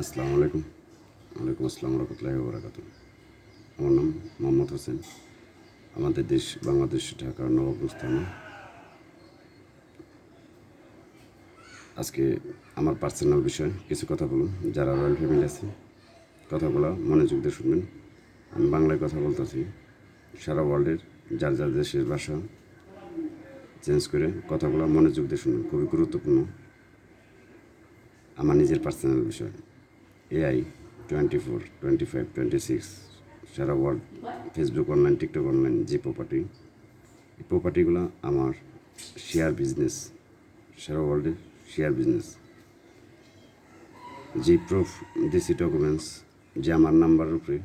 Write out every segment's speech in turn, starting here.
আসসালামু আলাইকুম। ওয়ালাইকুম আসসালাম রহমতুল্লাহি ওয়া বারাকাতুহু। আমার নাম মোহাম্মদ হোসেন। আমাদের দেশ বাংলাদেশ, ঢাকার নবাবগঞ্জ থানা। আজকে আমার পার্সোনাল বিষয়ে কিছু কথা বলুন। যারা রয়্যাল ফ্যামিলি আছে, কথাগুলো মনোযোগ দিয়ে শুনবেন। আমি বাংলায় কথা বলতেছি। সারা ওয়ার্ল্ডের যার যার দেশের ভাষা চেঞ্জ করে কথাগুলো মনোযোগ দিয়ে শুনবেন, খুবই গুরুত্বপূর্ণ। আমার নিজের পার্সোনাল বিষয়। এআই 24, 25, 26 সারা world, Facebook online, TikTok online, যে প্রপার্টি, এই প্রপার্টিগুলো আমার শেয়ার বিজনেস, সারা ওয়ার্ল্ডে শেয়ার বিজনেস। যে প্রুফ দিছি, ডকুমেন্টস, যে আমার নাম্বারের উপরে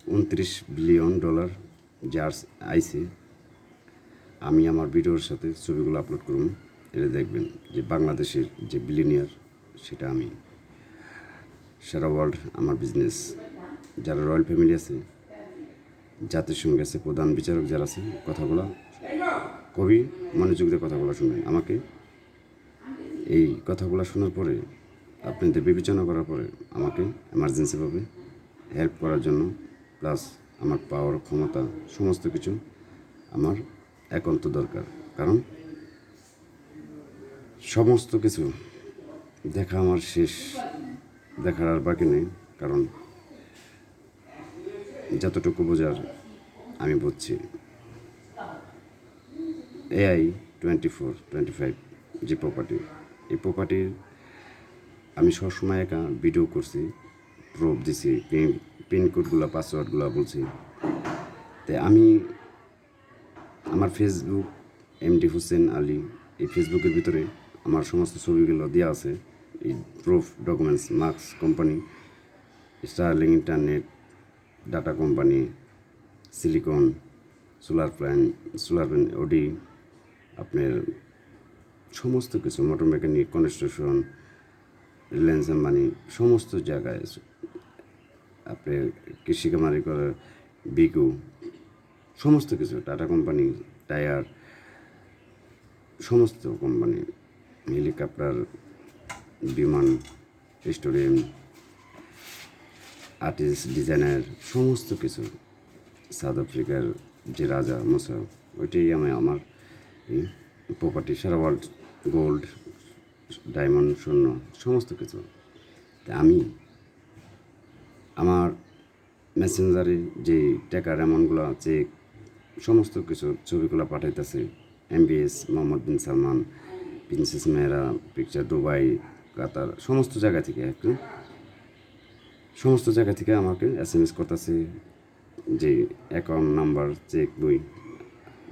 $29 বিলিয়ন যে আইছে, আমি আমার ভিডিওর সাথে ছবিগুলো আপলোড করুন, এটা দেখবেন যে বাংলাদেশের যে বিলিয়নিয়ার সেটা আমি। সারা ওয়ার্ল্ড আমার বিজনেস। যারা রয়্যাল ফ্যামিলি আছে, জাতিসংঘ আছে, প্রধান বিচারক যারা আছে, কথাগুলো খুবই মনোযোগ দিয়ে কথাগুলো শুনবেন। আমাকে এই কথাগুলো শোনার পরে, আপনাদের বিবেচনা করার পরে আমাকে এমার্জেন্সিভাবে হেল্প করার জন্য, প্লাস আমার পাওয়ার, ক্ষমতা, সমস্ত কিছু আমার একান্ত দরকার। কারণ সমস্ত কিছু দেখা আমার শেষ, দেখার আর বাকি নেই। কারণ যতটুকু বোঝার আমি বুঝছি। এআই 24, 25 যে প্রপার্টি, এই প্রপার্টির আমি সবসময় একা ভিডিও করছি, প্রুফ দিছি, পিনকোডগুলো, পাসওয়ার্ডগুলো বলছি। তাই আমি আমার ফেসবুক এমডি হোসেন আলী, এই ফেসবুকের ভিতরে আমার সমস্ত ছবিগুলো দেওয়া আছে। এই proof, documents, Marks company, Starling internet, data company, silicon, solar plan, Audi, আপনার সমস্ত কিছু, motor mechanic, construction, Reliance Ambani, সমস্ত জায়গায় আপনার কৃষি কামারি করার, বিকু, সমস্ত কিছু, টাটা কোম্পানি, টায়ার, সমস্ত কোম্পানি, হেলিকপ্টার, বিমান, রেস্টুরেন্ট, আর্টিস্ট, ডিজাইনার, সমস্ত কিছু। সাউথ আফ্রিকার যে রাজা মশা, ওইটাই আমি আমার এই প্রপার্টি। সারা ওয়ার্ল্ড গোল্ড, ডায়মন্ড, স্বর্ণ, সমস্ত কিছু। তা আমি আমার মেসেঞ্জারে যে টাকার অ্যামাউন্টগুলো, চেক, সমস্ত কিছু ছবিগুলো পাঠাইতেছে MBS, Mohammed bin Salman, princess মেহরা পিকচার, দুবাই, কাতার, সমস্ত জায়গা থেকে সমস্ত জায়গা থেকে আমাকে SMS করতেছে যে অ্যাকাউন্ট নাম্বার, চেক বই,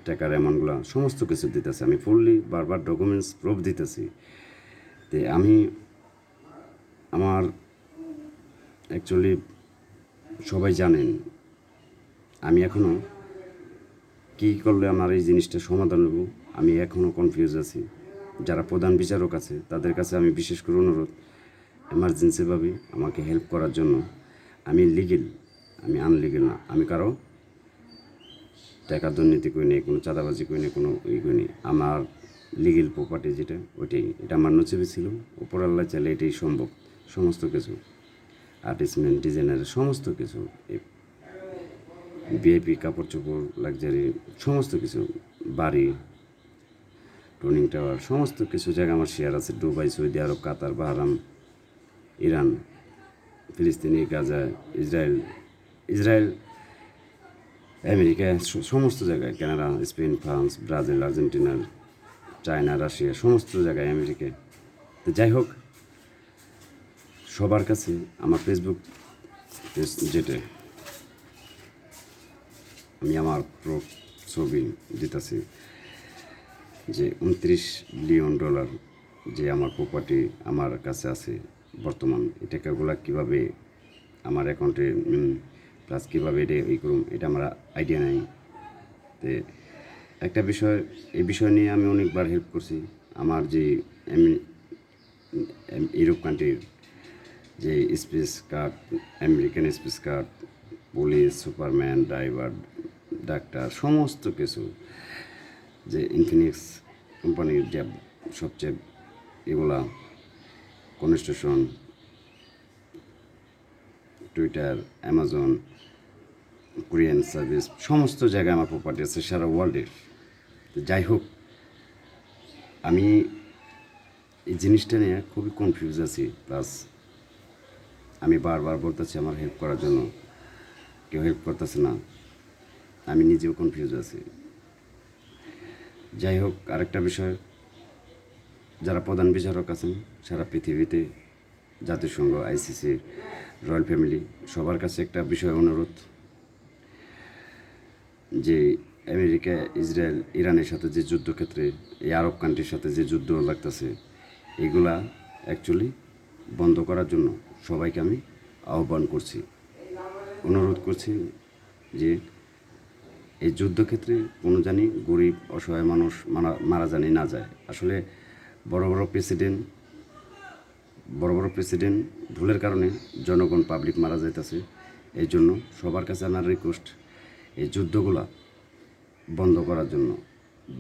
টাকার অ্যামাউন্টগুলো সমস্ত কিছু দিতেছে। আমি ফুললি বারবার ডকুমেন্টস প্রুফ দিতেছি। তো আমি আমার অ্যাকচুয়ালি সবাই জানেন আমি এখনও কী করলে আমার এই জিনিসটা সমাধান হব, আমি এখনও কনফিউজ আছি। যারা প্রধান বিচারক আছে তাদের কাছে আমি বিশেষ করে অনুরোধ, এমার্জেন্সিভাবে আমাকে হেল্প করার জন্য। আমি লিগেল, আমি আনলিগেল না। আমি কারো টাকা দুর্নীতি করি নেই, কোনো চাঁদাবাজি করি নেই, কোনো করি নেই। আমার লিগেল প্রপার্টি যেটা, ওইটাই, এটা আমার নসিবে ছিল। উপর আল্লাহ চাইলে এটাই সম্ভব। সমস্ত কিছু, আর্টিস্টমেন্ট, ডিজাইনার, সমস্ত কিছু, ভিআইপি, কাপড় চোপড়, লাক্সারি, সমস্ত কিছু, বাড়ি, টুনিং টাওয়ার, সমস্ত কিছু জায়গা আমার শেয়ার আছে। দুবাই, সৌদি আরব, কাতার, বাহরাম, ইরান, ফিলিস্তিনি, গাজা, ইসরায়েল, আমেরিকা, সমস্ত জায়গায়, Canada, Spain, France, Brazil, Argentina, China, Russia, সমস্ত জায়গায়, আমেরিকা। তো যাই হোক, সবার কাছে আমার ফেসবুক যেটা আমি আমার ছবি দিতেছি যে $29 বিলিয়ন যে আমার প্রপার্টি আমার কাছে আছে বর্তমান। এই টাকাগুলো কীভাবে আমার অ্যাকাউন্টে, প্লাস কীভাবে এটা করুন, এটা আমার আইডিয়া নেই। তো একটা বিষয়, এই বিষয় নিয়ে আমি অনেকবার হেল্প করছি। আমার যে ইউরোপ কান্ট্রির যে space card, American space card, police, Superman, driver, doctor, সমস্ত কিছু, যে ইনফিনিক্স কোম্পানির যে সবচেয়ে এগুলা, construction, Twitter, Amazon, Korean service, সমস্ত জায়গায় আমার প্রপার্টি আছে সারা ওয়ার্ল্ডের। তো যাই হোক, আমি এই জিনিসটা নিয়ে খুবই কনফিউজ আছি। প্লাস আমি বারবার বলতেছি আমার হেল্প করার জন্য, কেউ হেল্প করতেছে না, আমি নিজেও কনফিউজ আছি। যাই হোক, আরেকটা বিষয়, যারা প্রধান বিচারক আছেন সারা পৃথিবীতে, জাতিসংঘ, আইসিসি, রয়্যাল ফ্যামিলি, সবার কাছে একটা বিষয় অনুরোধ, যে আমেরিকা, ইসরায়েল, ইরানের সাথে যে যুদ্ধক্ষেত্রে, এই আরব কান্ট্রির সাথে যে যুদ্ধ লাগতেছে, এগুলা অ্যাকচুয়ালি বন্ধ করার জন্য সবাইকে আমি আহ্বান করছি, অনুরোধ করছি যে এই যুদ্ধক্ষেত্রে কোনো জানি গরিব অসহায় মানুষ মারা জানি না যায়। আসলে বড় বড় প্রেসিডেন্ট ভুলের কারণে জনগণ, পাবলিক মারা যাইতেছে। এই জন্য সবার কাছে আমার রিকোয়েস্ট, এই যুদ্ধগুলা বন্ধ করার জন্য,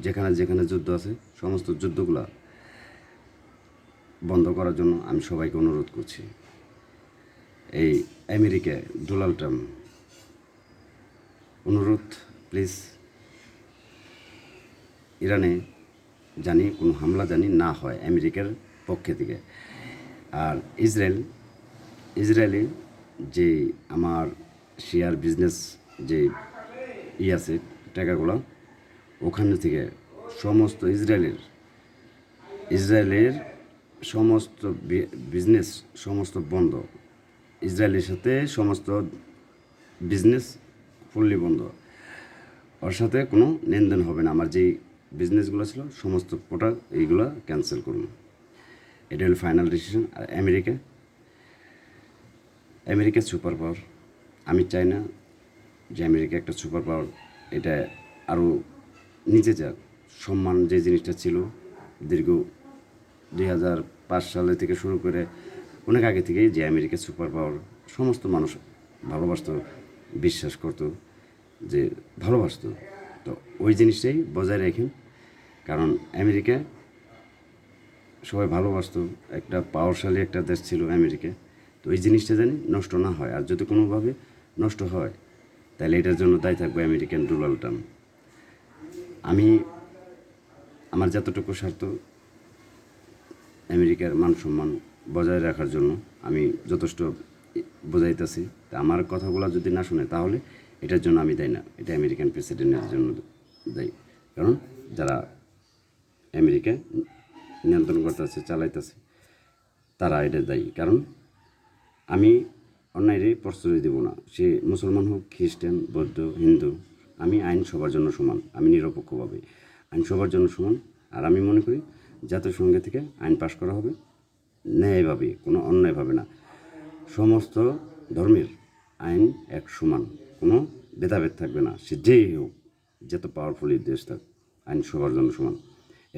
যেখানে যেখানে যুদ্ধ আছে সমস্ত যুদ্ধগুলা বন্ধ করার জন্য আমি সবাইকে অনুরোধ করছি। এই আমেরিকায় ডোনাল্ড ট্রাম্প, অনুরোধ, প্লিজ ইরানে জানি কোনো হামলা জানি না হয় আমেরিকার পক্ষে থেকে। আর ইসরায়েলে যে আমার শেয়ার বিজনেস যে আছে টাকাগুলো, ওখানে থেকে সমস্ত ইসরায়েলের সমস্ত বিজনেস সমস্ত বন্ধ। ইসরায়েলের সাথে সমস্ত বিজনেস ফুললি বন্ধ। ওর সাথে কোনো লেনদেন হবে না। আমার যেই বিজনেসগুলো ছিল সমস্ত প্রোডাক্ট এইগুলো ক্যান্সেল করুন। এটা হলো ফাইনাল ডিসিশন। আর আমেরিকা সুপার পাওয়ার, আমি চাই না যে আমেরিকা একটা সুপার পাওয়ার, এটা আরও নিচে যাক। সম্মান যে জিনিসটা ছিল দীর্ঘ 2005 সালে থেকে শুরু করে অনেক আগে থেকেই, যে আমেরিকা সুপার পাওয়ার, সমস্ত মানুষ ভালোবাসত, বিশ্বাস করতো, যে ভালোবাসত। তো ওই জিনিসটাই বজায় রাখেন, কারণ আমেরিকা সবাই ভালোবাসত, একটা পাওয়ারশালী একটা দেশ ছিল আমেরিকা। তো এই জিনিসটা জানি নষ্ট না হয়, আর যদি কোনোভাবে নষ্ট হয় তাহলে এটার জন্য দায়ী থাকবে আমেরিকান ডোনাল্ড ট্রাম্প। আমি আমার যতটুকু স্বার্থ আমেরিকার মান সম্মান বজায় রাখার জন্য আমি যথেষ্ট বোঝাইতেছি। তা আমার কথাগুলো যদি না শুনে তাহলে এটার জন্য আমি দায়ী না, এটা আমেরিকান প্রেসিডেন্টের জন্য দায়ী। কারণ যারা আমেরিকা নিয়ন্ত্রণ করতেছে, চালাইতেছে, তারা এটা দায়ী। কারণ আমি অন্যায়েরই প্রশ্রয় দেব না, সে মুসলমান হোক, খ্রিস্টান, বৌদ্ধ, হিন্দু। আমি আইন সবার জন্য সমান, আমি নিরপেক্ষভাবে আইন সবার জন্য সমান। আর আমি মনে করি জাতিসংঘ থেকে আইন পাশ করা হবে ন্যায়ভাবে, কোনো অন্যায়ভাবে না। সমস্ত ধর্মের আইন এক সমান, কোনো ভেদাভেদ থাকবে না। সে যেই হোক, যত পাওয়ারফুল এই দেশ থাক, আইন সবার জন্য সমান।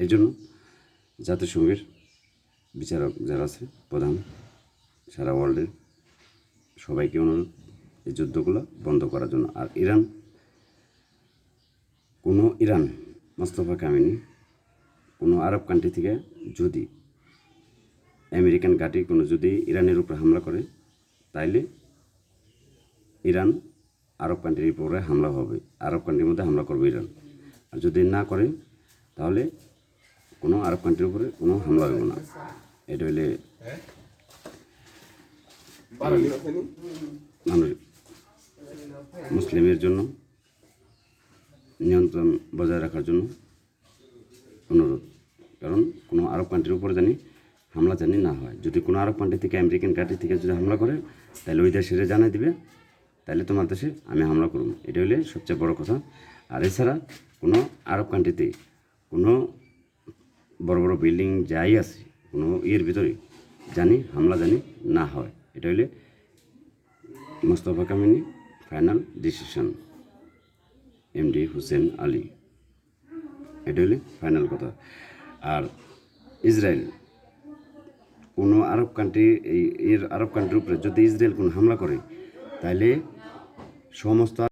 এই জন্য জাতিসংঘের বিচারক যারা আছে, প্রধান, সারা ওয়ার্ল্ডের সবাইকে অনুরোধ এই যুদ্ধগুলো বন্ধ করার জন্য। আর ইরান মোস্তফা কামিনী কোনো আরব কান্ট্রি থেকে যদি আমেরিকান ঘাঁটি কোনো যদি ইরানের উপরে হামলা করে, তাইলে ইরান আরব কান্ট্রির উপরে হামলা হবে, আরব কান্ট্রির মধ্যে হামলা করবে ইরান। আর যদি না করে তাহলে কোনো আরব কান্ট্রির উপরে কোনো হামলা হবে না। এটা হইলে মানুষ মুসলিমের জন্য নিয়ন্ত্রণ বজায় রাখার জন্য অনুরোধ। কারণ কোনো আরব কান্ট্রির উপরে জানি হামলা জানি না হয়। যদি কোনো আরব কান্ট্রি থেকে আমেরিকান কান্ট্রি থেকে যদি হামলা করে, তাহলে ওই দেশের জানাই দিবে, তাহলে তোমার দেশে আমি হামলা করব। এটা হলে সবচেয়ে বড় কথা। আর এছাড়া কোনো আরব কান্ট্রিতে কোনো বড় বড় বিল্ডিং যাই আছে, কোনো ইয়ের ভিতরে জানি হামলা জানি না হয়। এটা হলে Mostafa Kamini final decision, MD Hussain Ali, এটা হলে ফাইনাল কথা। আর ইসরায়েল কোনো আরব কান্ট্রি, আরব কান্ট্রির উপরে যদি ইসরায়েল কোনো হামলা করে, তাহলে সমস্ত